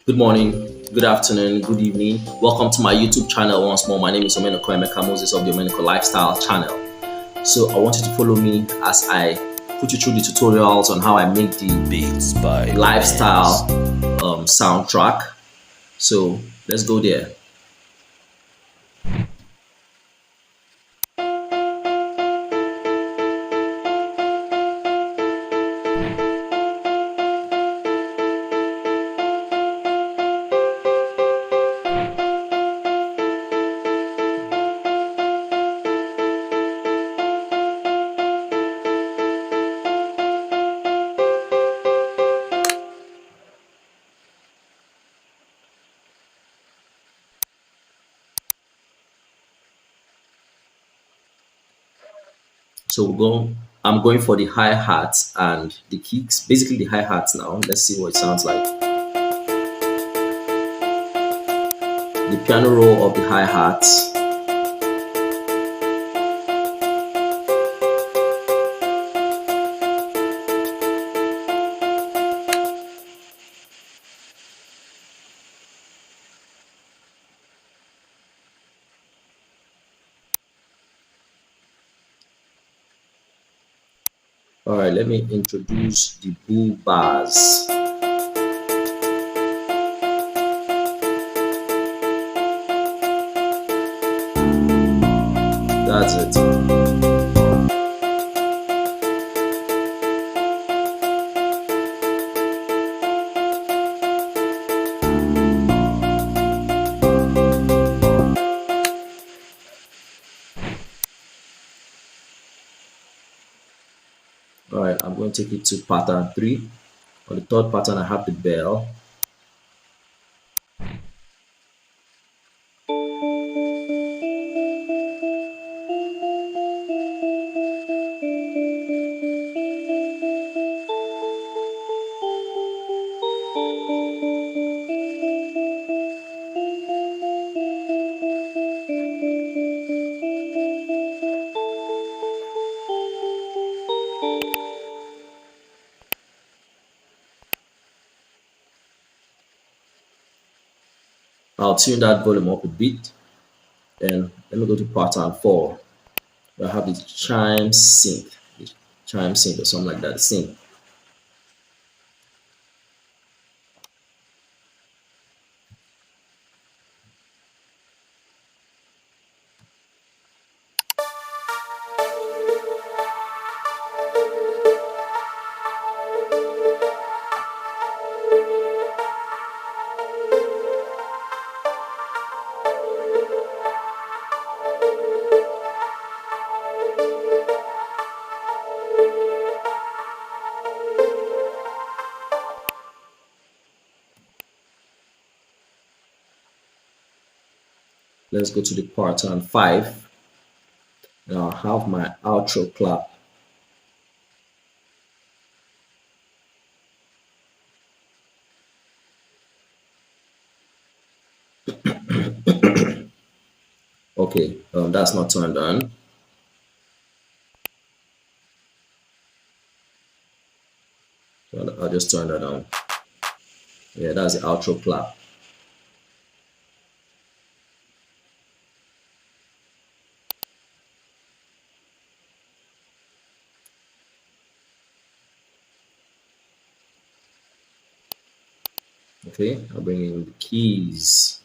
Good morning, good afternoon, good evening. Welcome to my YouTube channel once more. My name is Omenoko Emeka Moses of the Omenoko Lifestyle channel. So I want you to follow me as I put you through the tutorials on how I make the Beats by lifestyle soundtrack. So let's go there. So I'm going for the hi-hats and the kicks. Basically the hi-hats now. Let's see what it sounds like. The piano roll of the hi-hats. All right, let me introduce the bull bars. That's it. All right, I'm going to take it to pattern 3. On the third pattern, I have the bell. I'll tune that volume up a bit. Then let me go to pattern 4. I have the chime sync or something like that. Sync. Let's go to the pattern 5. Now I'll have my outro clap. Okay, that's not turned on. So I'll just turn that on. Yeah, that's the outro clap. Okay, I'll bring in the keys.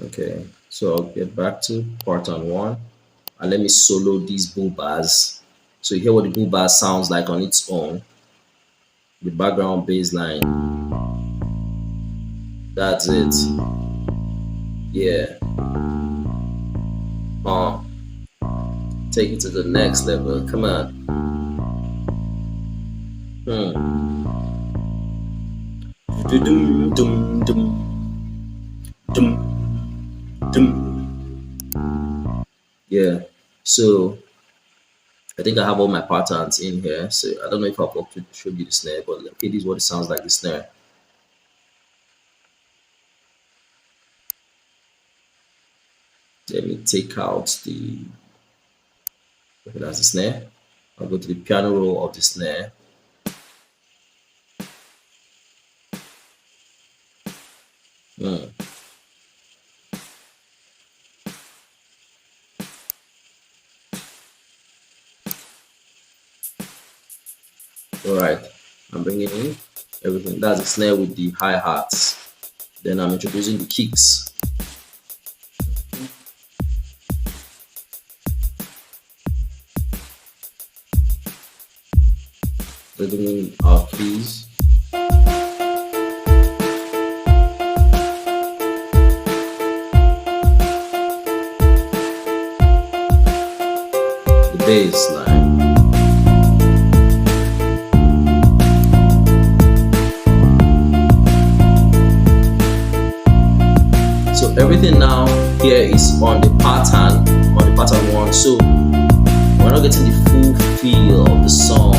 Okay, so I'll get back to pattern 1 and let me solo these bull bars. So you hear what the bull bar sounds like on its own. The background bass line. That's it. Yeah. Take it to the next level. Come on. Hmm. Dum dum dum dum dum. Yeah. So I think I have all my patterns in here. So I don't know if I've showed you the snare, but okay, this is what it sounds like the snare. Let me take out the okay, that's the snare. I'll go to the piano roll of the snare. Hmm. All right, I'm bringing in everything. That's the snare with the hi hats. Then I'm introducing the kicks. Bringing in our keys. The bass line. So everything now here is on the pattern one. So we're not getting the full feel of the song.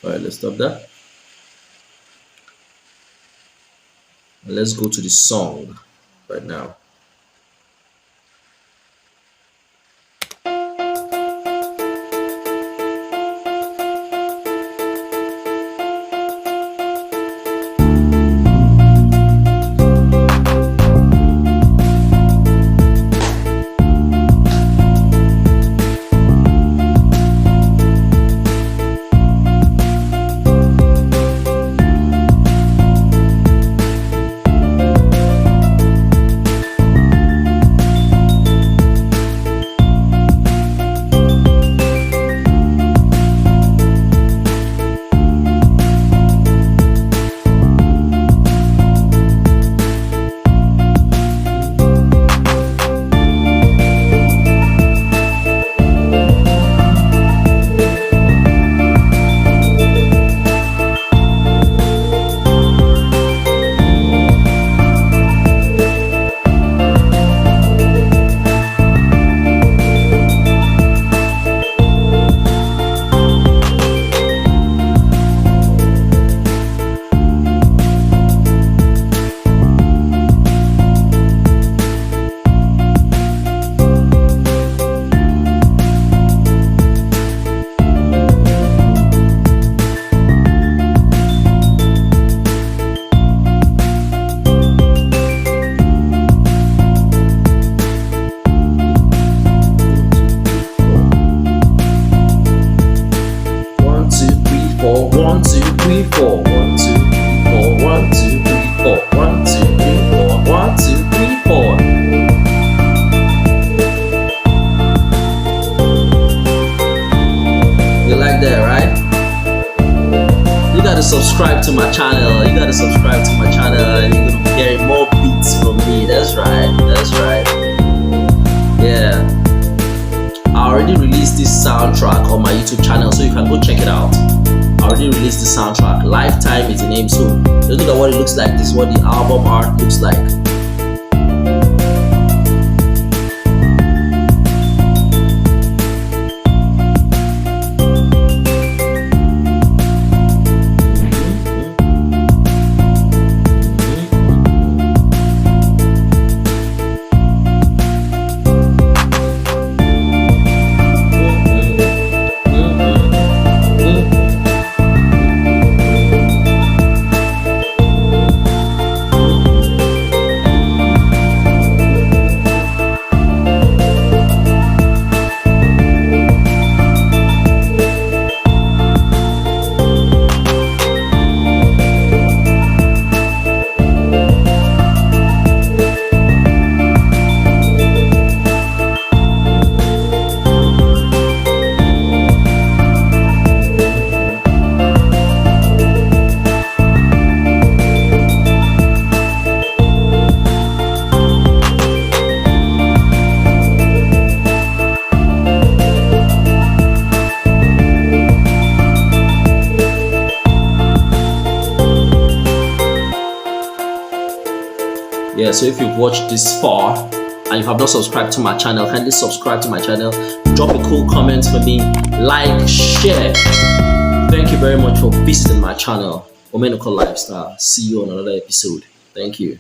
All right, let's stop that. Let's go to the song right now. One, two, three, four. One, two, three, four. One, two, three, four. One, two, three, four. One, two, three, four. You like that, right? You gotta subscribe to my channel. You gotta subscribe to my channel, and you're gonna be hearing more beats from me. That's right. That's right. Yeah. I already released this soundtrack on my YouTube channel, so you can go check it out. I already released the soundtrack. Lifetime is the name, so look at what it looks like. This is what the album art looks like. Yeah, so if you've watched this far and you have not subscribed to my channel, kindly subscribe to my channel. Drop a cool comment for me, like, share. Thank you very much for visiting my channel, Omenoko Lifestyle. See you on another episode. Thank you.